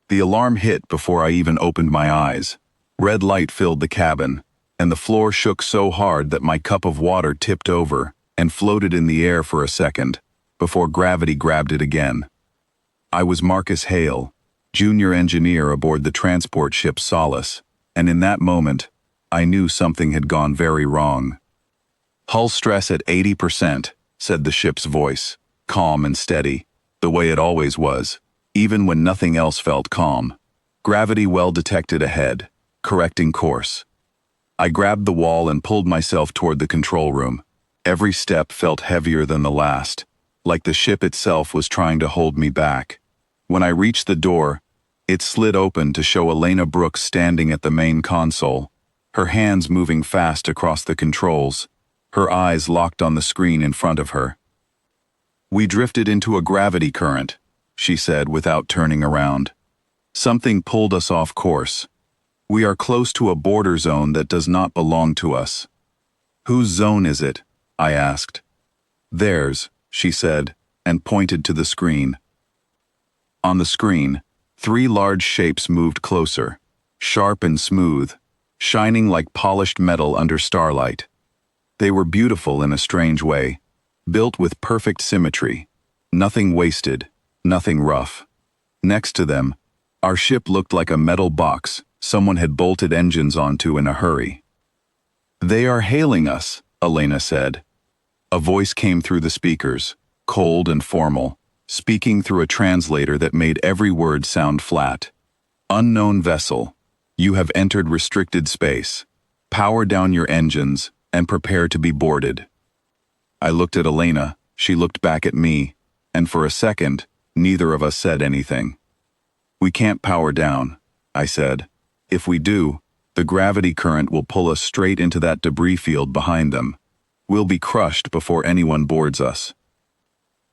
The alarm hit before I even opened my eyes. Red light filled the cabin, and the floor shook so hard that my cup of water tipped over and floated in the air for a second, before gravity grabbed it again. I was Marcus Hale, junior engineer aboard the transport ship Solace, and in that moment, I knew something had gone very wrong. "Hull stress at 80%, said the ship's voice, calm and steady, the way it always was, even when nothing else felt calm. "Gravity well detected ahead, correcting course." I grabbed the wall and pulled myself toward the control room. Every step felt heavier than the last, like the ship itself was trying to hold me back. When I reached the door, it slid open to show Elena Brooks standing at the main console, her hands moving fast across the controls, her eyes locked on the screen in front of her. "We drifted into a gravity current," she said without turning around. "Something pulled us off course. We are close to a border zone that does not belong to us." "Whose zone is it?" I asked. "Theirs," she said, and pointed to the screen. On the screen, 3 large shapes moved closer, sharp and smooth, shining like polished metal under starlight. They were beautiful in a strange way, built with perfect symmetry, nothing wasted, nothing rough. Next to them, our ship looked like a metal box someone had bolted engines onto in a hurry. "They are hailing us," Elena said. A voice came through the speakers, cold and formal, speaking through a translator that made every word sound flat. "Unknown vessel, you have entered restricted space. Power down your engines and prepare to be boarded." I looked at Elena, she looked back at me, and for a second, neither of us said anything. "We can't power down," I said. "If we do, the gravity current will pull us straight into that debris field behind them. We'll be crushed before anyone boards us."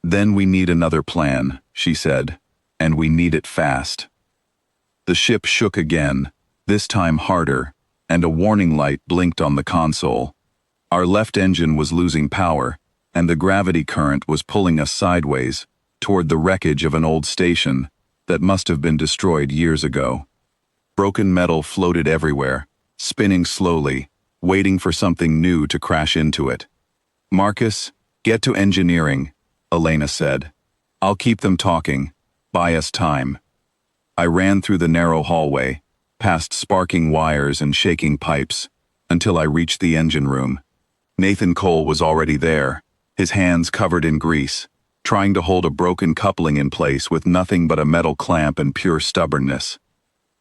"Then we need another plan," she said, "and we need it fast." The ship shook again, this time harder, and a warning light blinked on the console. Our left engine was losing power, and the gravity current was pulling us sideways, toward the wreckage of an old station that must have been destroyed years ago. Broken metal floated everywhere, spinning slowly, waiting for something new to crash into it. "Marcus, get to engineering," Elena said. "I'll keep them talking. Buy us time." I ran through the narrow hallway, past sparking wires and shaking pipes, until I reached the engine room. Nathan Cole was already there, his hands covered in grease, trying to hold a broken coupling in place with nothing but a metal clamp and pure stubbornness.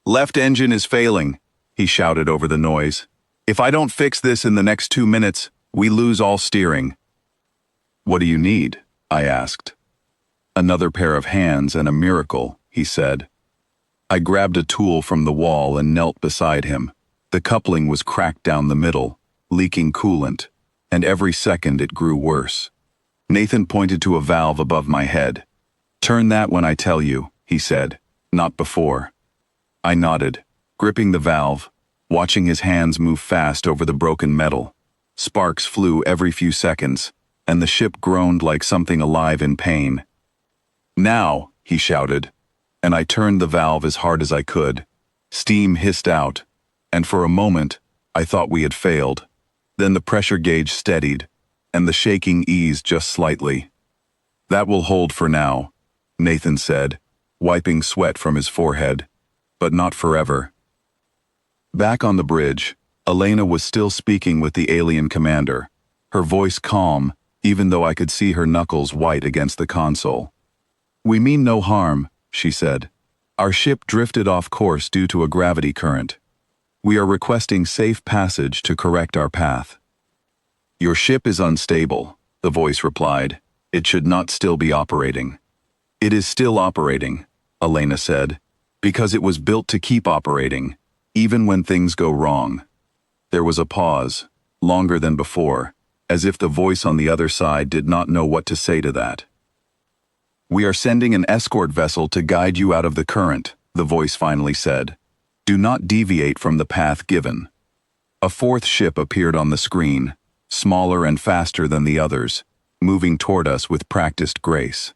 "Left engine is failing," he shouted over the noise. "If I don't fix this in the next 2 minutes, we lose all steering." "What do you need?" I asked. "Another pair of hands and a miracle," he said. I grabbed a tool from the wall and knelt beside him. The coupling was cracked down the middle, leaking coolant, and every second it grew worse. Nathan pointed to a valve above my head. "Turn that when I tell you," he said, "not before." I nodded, gripping the valve, watching his hands move fast over the broken metal. Sparks flew every few seconds, and the ship groaned like something alive in pain. "Now," he shouted, and I turned the valve as hard as I could. Steam hissed out, and for a moment, I thought we had failed. Then the pressure gauge steadied, and the shaking eased just slightly. "That will hold for now," Nathan said, wiping sweat from his forehead. "But not forever." Back on the bridge, Elena was still speaking with the alien commander, her voice calm, even though I could see her knuckles white against the console. "We mean no harm," she said. "Our ship drifted off course due to a gravity current. We are requesting safe passage to correct our path." "Your ship is unstable," the voice replied. "It should not still be operating." "It is still operating," Elena said, "because it was built to keep operating, even when things go wrong." There was a pause, longer than before, as if the voice on the other side did not know what to say to that. "We are sending an escort vessel to guide you out of the current," the voice finally said. "Do not deviate from the path given." A fourth ship appeared on the screen, smaller and faster than the others, moving toward us with practiced grace.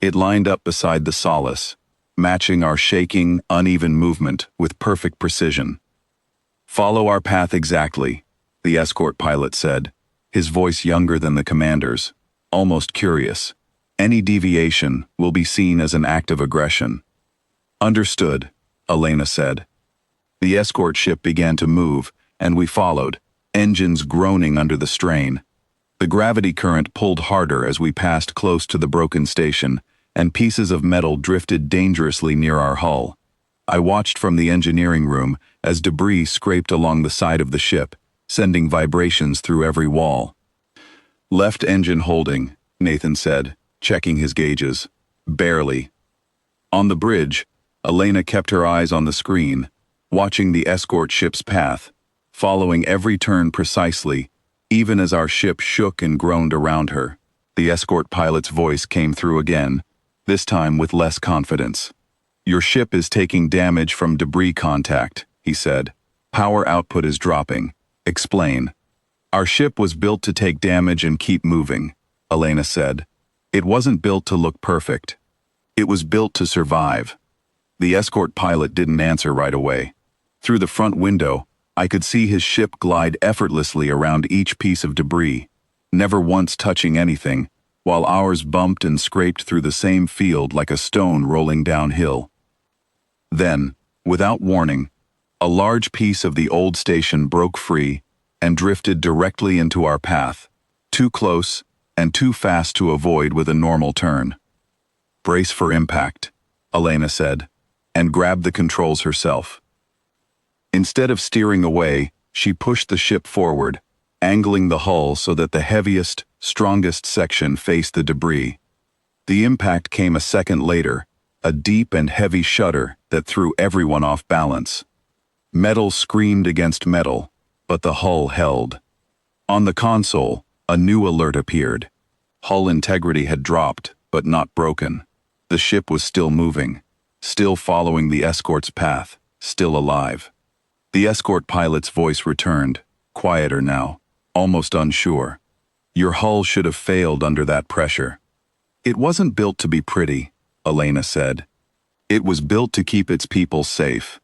It lined up beside the Solace, matching our shaking, uneven movement with perfect precision. "Follow our path exactly," the escort pilot said, his voice younger than the commander's, almost curious. "Any deviation will be seen as an act of aggression." "Understood," Elena said. The escort ship began to move, and we followed, engines groaning under the strain. The gravity current pulled harder as we passed close to the broken station, and pieces of metal drifted dangerously near our hull. I watched from the engineering room as debris scraped along the side of the ship, sending vibrations through every wall. "Left engine holding," Nathan said, checking his gauges. "Barely." On the bridge, Elena kept her eyes on the screen, watching the escort ship's path, following every turn precisely, even as our ship shook and groaned around her. The escort pilot's voice came through again, this time with less confidence. "Your ship is taking damage from debris contact," he said. "Power output is dropping. Explain." "Our ship was built to take damage and keep moving," Elena said. "It wasn't built to look perfect. It was built to survive." The escort pilot didn't answer right away. Through the front window, I could see his ship glide effortlessly around each piece of debris, never once touching anything, while ours bumped and scraped through the same field like a stone rolling downhill. Then, without warning, a large piece of the old station broke free and drifted directly into our path, too close and too fast to avoid with a normal turn. "Brace for impact," Elena said, and grabbed the controls herself. Instead of steering away, she pushed the ship forward, angling the hull so that the heaviest, strongest section faced the debris. The impact came a second later, a deep and heavy shudder that threw everyone off balance. Metal screamed against metal, but the hull held. On the console, a new alert appeared. Hull integrity had dropped, but not broken. The ship was still moving, still following the escort's path, still alive. The escort pilot's voice returned, quieter now, almost unsure. "Your hull should have failed under that pressure." "It wasn't built to be pretty," Elena said. "It was built to keep its people safe."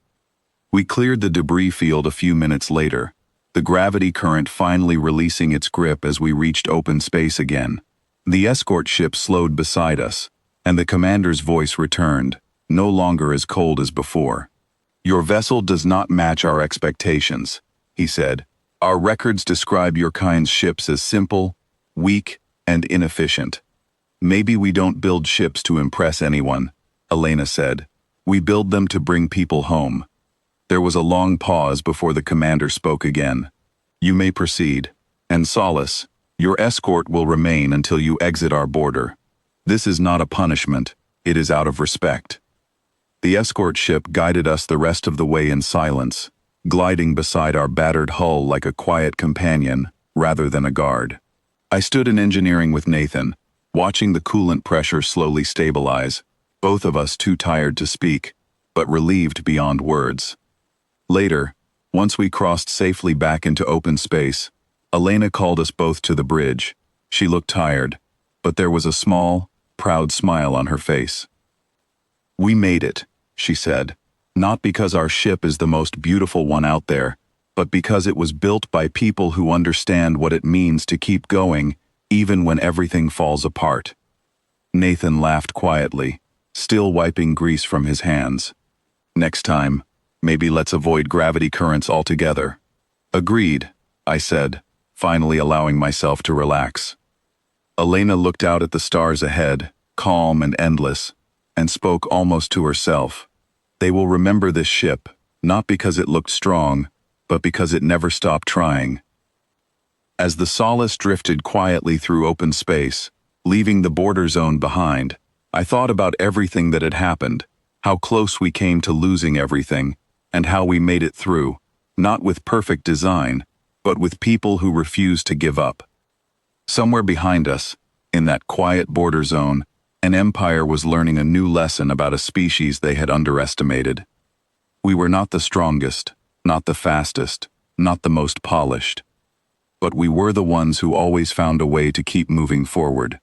We cleared the debris field a few minutes later, the gravity current finally releasing its grip as we reached open space again. The escort ship slowed beside us, and the commander's voice returned, no longer as cold as before. "Your vessel does not match our expectations," he said. "Our records describe your kind's ships as simple, weak, and inefficient." "Maybe we don't build ships to impress anyone," Elena said. "We build them to bring people home." There was a long pause before the commander spoke again. "You may proceed. And Solace, your escort will remain until you exit our border. This is not a punishment, it is out of respect." The escort ship guided us the rest of the way in silence, gliding beside our battered hull like a quiet companion rather than a guard. I stood in engineering with Nathan, watching the coolant pressure slowly stabilize, both of us too tired to speak, but relieved beyond words. Later, once we crossed safely back into open space, Elena called us both to the bridge. She looked tired, but there was a small, proud smile on her face. "We made it," she said, "not because our ship is the most beautiful one out there, but because it was built by people who understand what it means to keep going even when everything falls apart." Nathan laughed quietly, still wiping grease from his hands. "Next time, maybe let's avoid gravity currents altogether." "Agreed," I said, finally allowing myself to relax. Elena looked out at the stars ahead, calm and endless, and spoke almost to herself. "They will remember this ship, not because it looked strong, but because it never stopped trying." As the Solace drifted quietly through open space, leaving the border zone behind, I thought about everything that had happened, how close we came to losing everything, and how we made it through, not with perfect design, but with people who refused to give up. Somewhere behind us, in that quiet border zone, an empire was learning a new lesson about a species they had underestimated. We were not the strongest, not the fastest, not the most polished. But we were the ones who always found a way to keep moving forward.